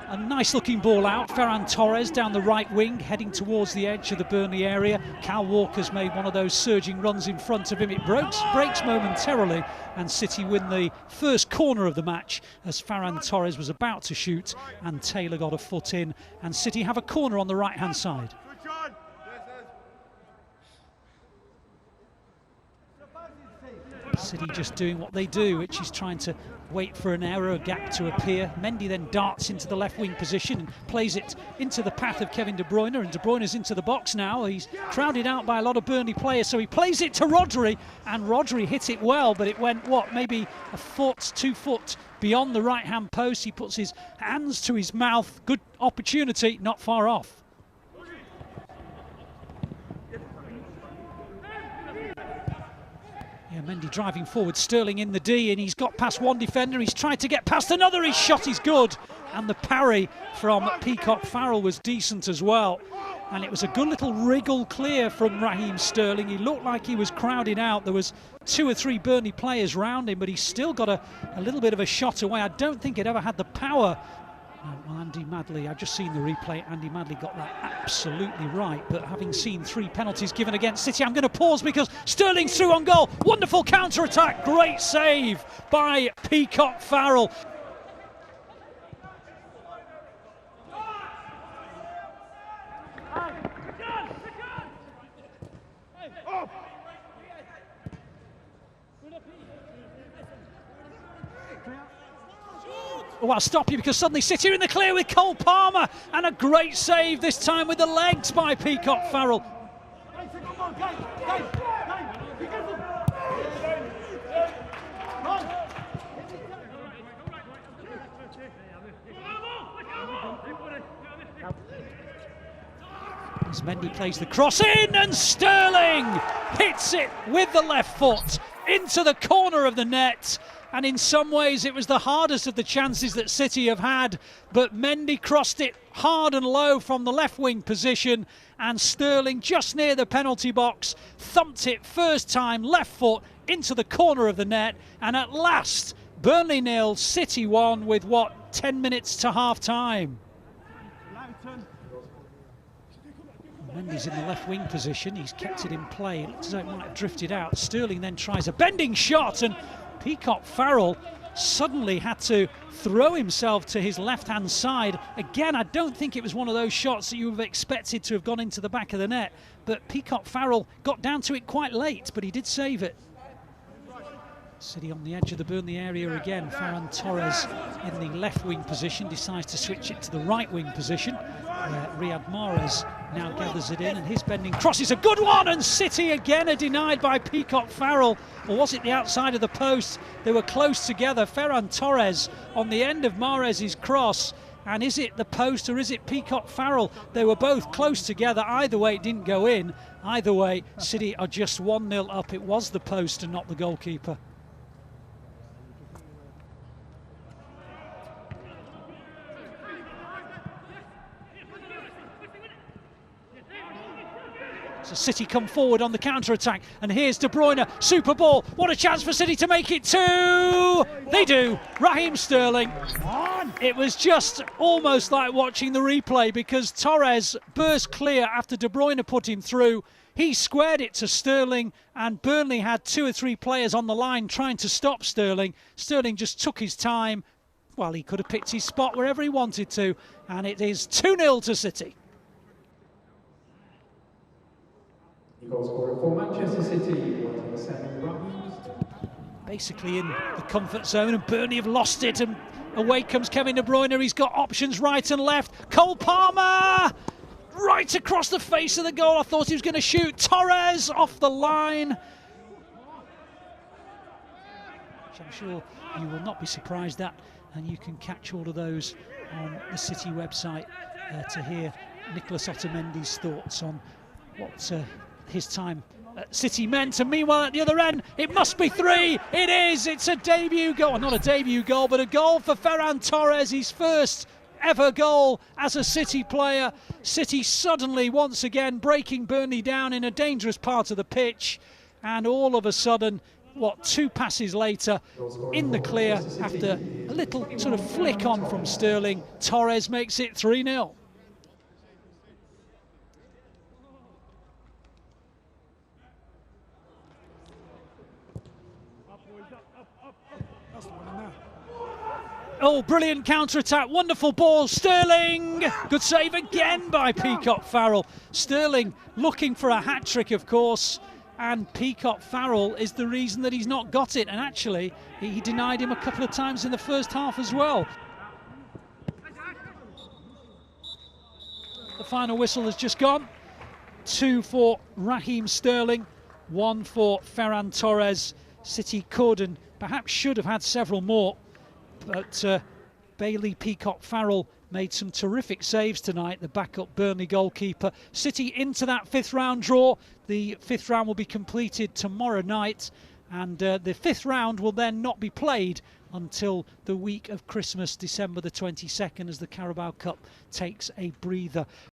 A nice looking ball out. Ferran Torres down the right wing, heading towards the edge of the Burnley area. Cal Walker's made one of those surging runs in front of him. It breaks momentarily, and City win the first corner of the match as Ferran Torres was about to shoot and Taylor got a foot in, and City have a corner on the right hand side. City just doing what they do, which is trying to wait for an error gap to appear. Mendy then darts into the left wing position and plays it into the path of Kevin De Bruyne, and De Bruyne's into the box now. He's crowded out by a lot of Burnley players, so he plays it to Rodri, and Rodri hit it well, but it went, maybe a foot, 2 foot beyond the right hand post. He puts his hands to his mouth. Good opportunity, not far off. Yeah, Mendy driving forward, Sterling in the D, and he's got past one defender, he's tried to get past another, his shot is good, and the parry from Peacock Farrell was decent as well, and it was a good little wriggle clear from Raheem Sterling. He looked like he was crowded out, there was 2 or 3 Burnley players round him, but he's still got a little bit of a shot away. I don't think it ever had the power. Well, Andy Madley, I've just seen the replay, Andy Madley got that absolutely right, but having seen 3 penalties given against City, I'm going to pause because Sterling's through on goal. Wonderful counter-attack, great save by Peacock Farrell. Oh, I'll stop you because suddenly City are in the clear with Cole Palmer, and a great save this time with the legs by Peacock Farrell. As Mendy plays the cross in, and Sterling hits it with the left foot into the corner of the net. And in some ways it was the hardest of the chances that City have had, but Mendy crossed it hard and low from the left wing position, and Sterling just near the penalty box thumped it first time left foot into the corner of the net, and at last Burnley 0, City 1 with 10 minutes to half time. Mendy's in the left wing position, he's kept it in play, it looks as though it might have drifted out. Sterling then tries a bending shot, and Peacock Farrell suddenly had to throw himself to his left-hand side. Again, I don't think it was one of those shots that you would have expected to have gone into the back of the net, but Peacock Farrell got down to it quite late, but he did save it. City on the edge of the Burnley area again. Ferran Torres in the left wing position decides to switch it to the right wing position, where Riyad Mahrez now gathers it in, and his bending cross is a good one, and City again are denied by Peacock Farrell. Or was it the outside of the post? They were close together. Ferran Torres on the end of Mahrez's cross, and is it the post or is it Peacock Farrell? They were both close together. Either way, it didn't go in. Either way, City are just 1-0 up. It was the post and not the goalkeeper. So City come forward on the counter-attack, and here's De Bruyne, super ball, what a chance for City to make it 2! They do, Raheem Sterling. It was just almost like watching the replay, because Torres burst clear after De Bruyne put him through. He squared it to Sterling, and Burnley had 2 or 3 players on the line trying to stop Sterling. Sterling just took his time. Well, he could have picked his spot wherever he wanted to, and it is 2-0 to City. Goal scorer for Manchester City, basically in the comfort zone, and Burnley have lost it, and away comes Kevin De Bruyne. He's got options right and left. Cole Palmer right across the face of the goal. I thought he was going to shoot. Torres off the line, which I'm sure you will not be surprised at, and you can catch all of those on the City website to hear Nicolas Otamendi's thoughts on what his time at City meant. And meanwhile at the other end, it must be 3. It is. It's a debut goal. Not a debut goal, but a goal for Ferran Torres, his first ever goal as a City player. City suddenly once again breaking Burnley down in a dangerous part of the pitch, and all of a sudden two passes later, in the clear after a little sort of flick on from Sterling. Torres makes it 3-0. Oh, brilliant counter-attack, wonderful ball, Sterling! Good save again by Peacock Farrell. Sterling looking for a hat-trick, of course, and Peacock Farrell is the reason that he's not got it, and actually he denied him a couple of times in the first half as well. The final whistle has just gone. 2 for Raheem Sterling, 1 for Ferran Torres. City could and perhaps should have had several more, but Bailey Peacock Farrell made some terrific saves tonight, the backup Burnley goalkeeper. City into that 5th round draw. The 5th round will be completed tomorrow night, and the 5th round will then not be played until the week of Christmas, December the 22nd, as the Carabao Cup takes a breather.